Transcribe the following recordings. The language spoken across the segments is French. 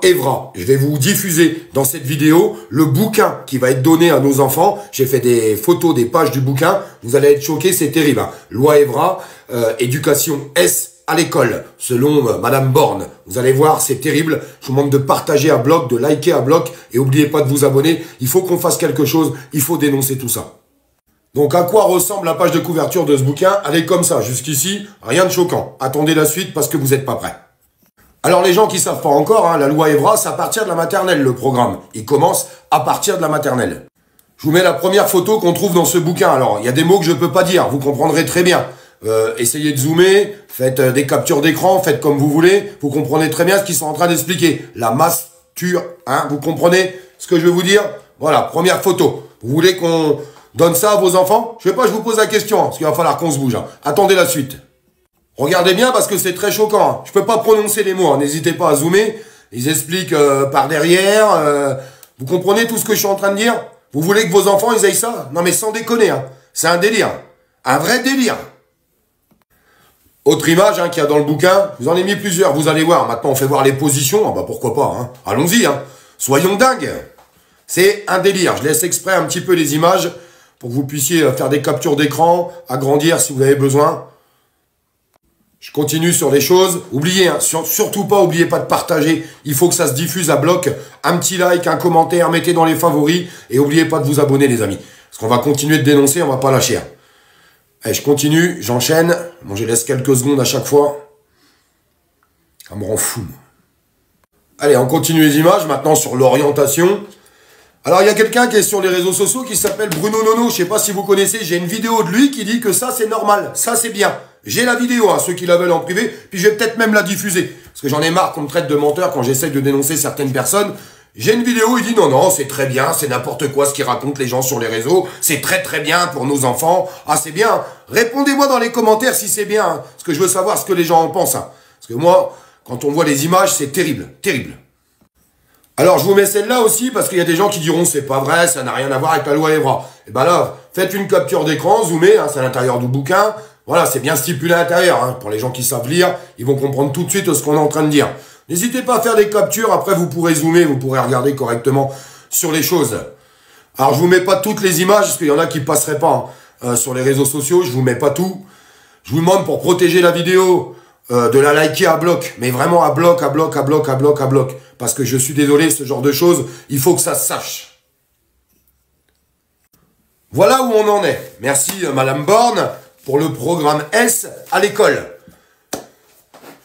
Evra. Je vais vous diffuser dans cette vidéo le bouquin qui va être donné à nos enfants. J'ai fait des photos des pages du bouquin. Vous allez être choqués, c'est terrible. Loi Evra, éducation S à l'école, selon Madame Borne. Vous allez voir, c'est terrible. Je vous demande de partager à bloc, de liker à bloc. Et n'oubliez pas de vous abonner. Il faut qu'on fasse quelque chose. Il faut dénoncer tout ça. Donc, à quoi ressemble la page de couverture de ce bouquin? Elle est comme ça. Jusqu'ici, rien de choquant. Attendez la suite parce que vous n'êtes pas prêts. Alors les gens qui savent pas encore, la loi Evra, c'est à partir de la maternelle le programme. Il commence à partir de la maternelle. Je vous mets la première photo qu'on trouve dans ce bouquin. Alors il y a des mots que je peux pas dire, vous comprendrez très bien. Essayez de zoomer, faites des captures d'écran, faites comme vous voulez. Vous comprenez très bien ce qu'ils sont en train d'expliquer. La masture, vous comprenez ce que je veux vous dire? Voilà, première photo. Vous voulez qu'on donne ça à vos enfants? Je sais pas, je vous pose la question, parce qu'il va falloir qu'on se bouge. Attendez la suite. Regardez bien parce que c'est très choquant. Je peux pas prononcer les mots. N'hésitez pas à zoomer. Ils expliquent par derrière. Vous comprenez tout ce que je suis en train de dire? Vous voulez que vos enfants ils aient ça? Non mais sans déconner. C'est un délire. Un vrai délire. Autre image qu'il y a dans le bouquin. Je vous en ai mis plusieurs. Vous allez voir. Maintenant on fait voir les positions. Ah bah pourquoi pas. Allons-y. Soyons dingues. C'est un délire. Je laisse exprès un petit peu les images pour que vous puissiez faire des captures d'écran, agrandir si vous avez besoin. Je continue sur les choses. Oubliez, surtout pas, oubliez pas de partager. Il faut que ça se diffuse à bloc. Un petit like, un commentaire, mettez dans les favoris. Et oubliez pas de vous abonner, les amis. Parce qu'on va continuer de dénoncer, on va pas lâcher. Allez, je continue, j'enchaîne. Bon, je laisse quelques secondes à chaque fois. Ça me rend fou. Allez, on continue les images. Maintenant, sur l'orientation. Alors, il y a quelqu'un qui est sur les réseaux sociaux qui s'appelle Bruno Nono. Je sais pas si vous connaissez. J'ai une vidéo de lui qui dit que ça, c'est normal. Ça, c'est bien. J'ai la vidéo, ceux qui la veulent en privé, puis je vais peut-être même la diffuser. Parce que j'en ai marre qu'on me traite de menteur quand j'essaye de dénoncer certaines personnes. J'ai une vidéo, il dit non, c'est très bien, c'est n'importe quoi ce qu'ils racontent les gens sur les réseaux. C'est très très bien pour nos enfants. Ah, c'est bien. Répondez-moi dans les commentaires si c'est bien. Parce que je veux savoir ce que les gens en pensent. Parce que moi, quand on voit les images, c'est terrible, terrible. Alors, je vous mets celle-là aussi, parce qu'il y a des gens qui diront c'est pas vrai, ça n'a rien à voir avec la loi Evra. Et ben là, faites une capture d'écran, zoomez, c'est à l'intérieur du bouquin. Voilà, c'est bien stipulé à l'intérieur. Pour les gens qui savent lire, ils vont comprendre tout de suite ce qu'on est en train de dire. N'hésitez pas à faire des captures, après vous pourrez zoomer, vous pourrez regarder correctement sur les choses. Alors, je vous mets pas toutes les images, parce qu'il y en a qui passeraient pas sur les réseaux sociaux, je vous mets pas tout. Je vous demande pour protéger la vidéo, de la liker à bloc, mais vraiment à bloc, à bloc, à bloc, à bloc, à bloc. Parce que je suis désolé, ce genre de choses, il faut que ça se sache. Voilà où on en est. Merci Madame Borne pour le programme S à l'école.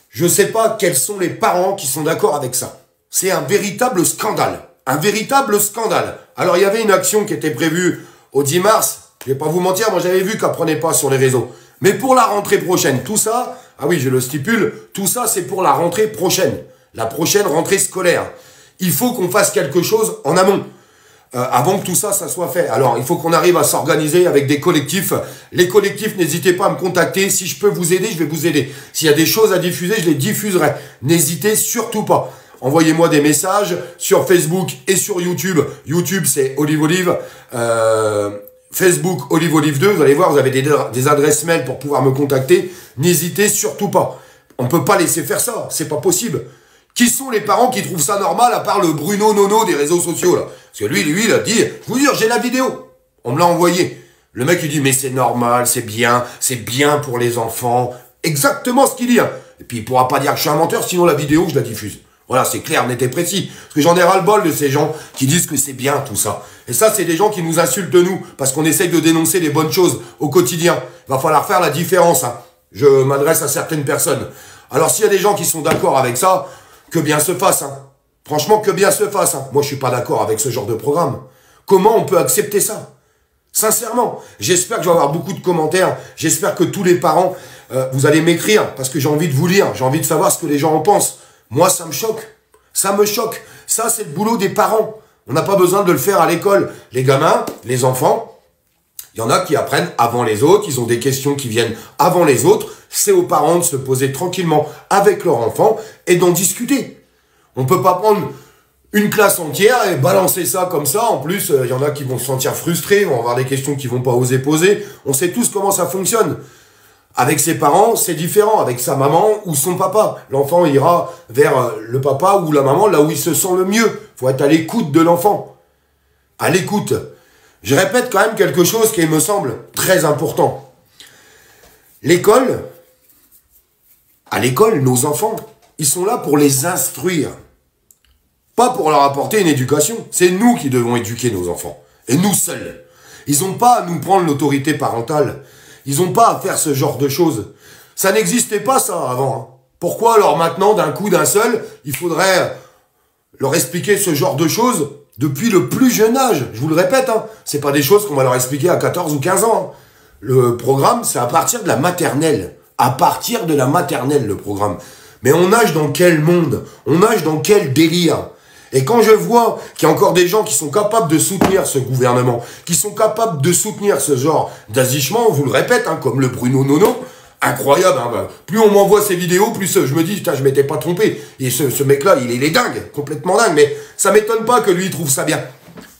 Je ne sais pas quels sont les parents qui sont d'accord avec ça. C'est un véritable scandale. Un véritable scandale. Alors il y avait une action qui était prévue au 10 mars. Je vais pas vous mentir, moi j'avais vu qu'elle prenait pas sur les réseaux. Mais pour la rentrée prochaine, tout ça, ah oui, je le stipule, tout ça c'est pour la rentrée prochaine. La prochaine rentrée scolaire. Il faut qu'on fasse quelque chose en amont. Avant que tout ça, ça soit fait. Alors, il faut qu'on arrive à s'organiser avec des collectifs. Les collectifs, n'hésitez pas à me contacter. Si je peux vous aider, je vais vous aider. S'il y a des choses à diffuser, je les diffuserai. N'hésitez surtout pas. Envoyez-moi des messages sur Facebook et sur YouTube. YouTube, c'est Olive Olive. Facebook, Olive Olive 2. Vous allez voir, vous avez des adresses mail pour pouvoir me contacter. N'hésitez surtout pas. On ne peut pas laisser faire ça. C'est pas possible. Qui sont les parents qui trouvent ça normal à part le Bruno Nono des réseaux sociaux là? Parce que lui, il a dit, je vous dis, j'ai la vidéo. On me l'a envoyé. Le mec, il dit, mais c'est normal, c'est bien pour les enfants. Exactement ce qu'il dit. Et puis, il pourra pas dire que je suis un menteur, sinon la vidéo, je la diffuse. Voilà, c'est clair, net et précis. Parce que j'en ai ras-le-bol de ces gens qui disent que c'est bien tout ça. Et ça, c'est des gens qui nous insultent nous, parce qu'on essaye de dénoncer les bonnes choses au quotidien. Il va falloir faire la différence. Je m'adresse à certaines personnes. Alors, s'il y a des gens qui sont d'accord avec ça, que bien se fasse. Franchement, que bien se fasse. Moi, je suis pas d'accord avec ce genre de programme. Comment on peut accepter ça? Sincèrement, j'espère que je vais avoir beaucoup de commentaires. J'espère que tous les parents, vous allez m'écrire, parce que j'ai envie de vous lire. J'ai envie de savoir ce que les gens en pensent. Moi, ça me choque. Ça me choque. Ça, c'est le boulot des parents. On n'a pas besoin de le faire à l'école. Les gamins, les enfants, il y en a qui apprennent avant les autres. Ils ont des questions qui viennent avant les autres. C'est aux parents de se poser tranquillement avec leur enfant et d'en discuter. On ne peut pas prendre une classe entière et balancer ça comme ça. En plus, il y en a qui vont se sentir frustrés, vont avoir des questions qu'ils vont pas oser poser. On sait tous comment ça fonctionne. Avec ses parents, c'est différent. Avec sa maman ou son papa. L'enfant ira vers le papa ou la maman, là où il se sent le mieux. Faut être à l'écoute de l'enfant. À l'écoute. Je répète quand même quelque chose qui me semble très important. L'école, à l'école, nos enfants, ils sont là pour les instruire. Pas pour leur apporter une éducation. C'est nous qui devons éduquer nos enfants. Et nous seuls. Ils n'ont pas à nous prendre l'autorité parentale. Ils n'ont pas à faire ce genre de choses. Ça n'existait pas ça avant. Hein. Pourquoi alors maintenant, d'un coup, d'un seul, il faudrait leur expliquer ce genre de choses depuis le plus jeune âge? Je vous le répète, hein, c'est pas des choses qu'on va leur expliquer à 14 ou 15 ans. Hein. Le programme, c'est à partir de la maternelle. À partir de la maternelle, le programme. Mais on nage dans quel monde? On nage dans quel délire? Et quand je vois qu'il y a encore des gens qui sont capables de soutenir ce gouvernement, qui sont capables de soutenir ce genre d'agichement, on vous le répète, hein, comme le Bruno Nono, incroyable, hein, bah, plus on m'envoie ces vidéos, plus je me dis, putain, je m'étais pas trompé. Et ce mec-là, il est dingue, complètement dingue, mais ça m'étonne pas que lui, il trouve ça bien.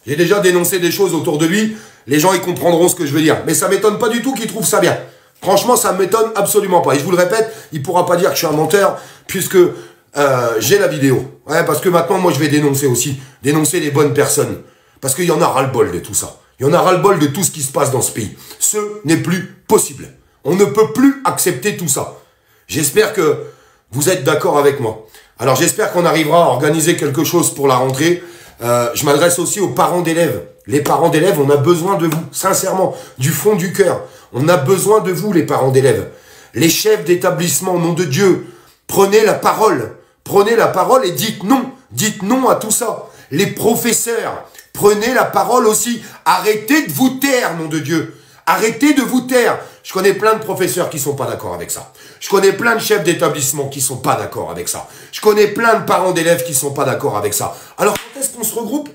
J'ai déjà dénoncé des choses autour de lui, les gens, ils comprendront ce que je veux dire. Mais ça m'étonne pas du tout qu'il trouve ça bien. Franchement, ça m'étonne absolument pas. Et je vous le répète, il pourra pas dire que je suis un menteur, puisque j'ai la vidéo. Ouais, parce que maintenant, moi, je vais dénoncer aussi. Dénoncer les bonnes personnes. Parce qu'il y en a ras-le-bol de tout ça. Il y en a ras-le-bol de tout ce qui se passe dans ce pays. Ce n'est plus possible. On ne peut plus accepter tout ça. J'espère que vous êtes d'accord avec moi. Alors, j'espère qu'on arrivera à organiser quelque chose pour la rentrée. Je m'adresse aussi aux parents d'élèves. Les parents d'élèves, on a besoin de vous. Sincèrement, du fond du cœur. On a besoin de vous, les parents d'élèves. Les chefs d'établissement, au nom de Dieu, prenez la parole. Prenez la parole et dites non. Dites non à tout ça. Les professeurs, prenez la parole aussi. Arrêtez de vous taire, nom de Dieu. Arrêtez de vous taire. Je connais plein de professeurs qui sont pas d'accord avec ça. Je connais plein de chefs d'établissement qui sont pas d'accord avec ça. Je connais plein de parents d'élèves qui sont pas d'accord avec ça. Alors, quand est-ce qu'on se regroupe?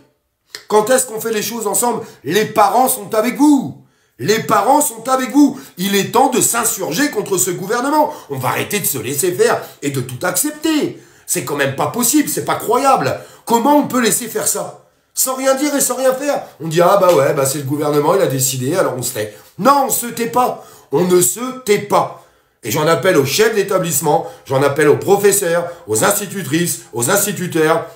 Quand est-ce qu'on fait les choses ensemble? Les parents sont avec vous. Les parents sont avec vous. Il est temps de s'insurger contre ce gouvernement. On va arrêter de se laisser faire et de tout accepter. C'est quand même pas possible, c'est pas croyable. Comment on peut laisser faire ça? Sans rien dire et sans rien faire. On dit, ah bah ouais, bah c'est le gouvernement, il a décidé, alors on se tait. Non, on se tait pas. On ne se tait pas. Et j'en appelle aux chefs d'établissement, j'en appelle aux professeurs, aux institutrices, aux instituteurs,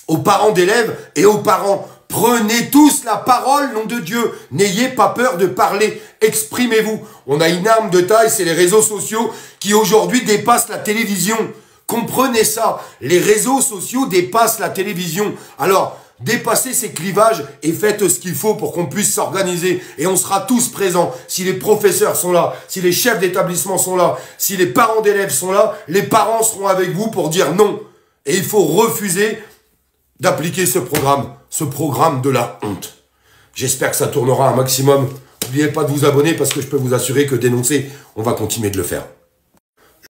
aux parents d'élèves et aux parents. Prenez tous la parole, nom de Dieu. N'ayez pas peur de parler. Exprimez-vous. On a une arme de taille, c'est les réseaux sociaux qui aujourd'hui dépassent la télévision. Comprenez ça. Les réseaux sociaux dépassent la télévision. Alors, dépassez ces clivages et faites ce qu'il faut pour qu'on puisse s'organiser. Et on sera tous présents. Si les professeurs sont là, si les chefs d'établissement sont là, si les parents d'élèves sont là, les parents seront avec vous pour dire non. Et il faut refuser d'appliquer ce programme de la honte. J'espère que ça tournera un maximum. N'oubliez pas de vous abonner parce que je peux vous assurer que dénoncer, on va continuer de le faire.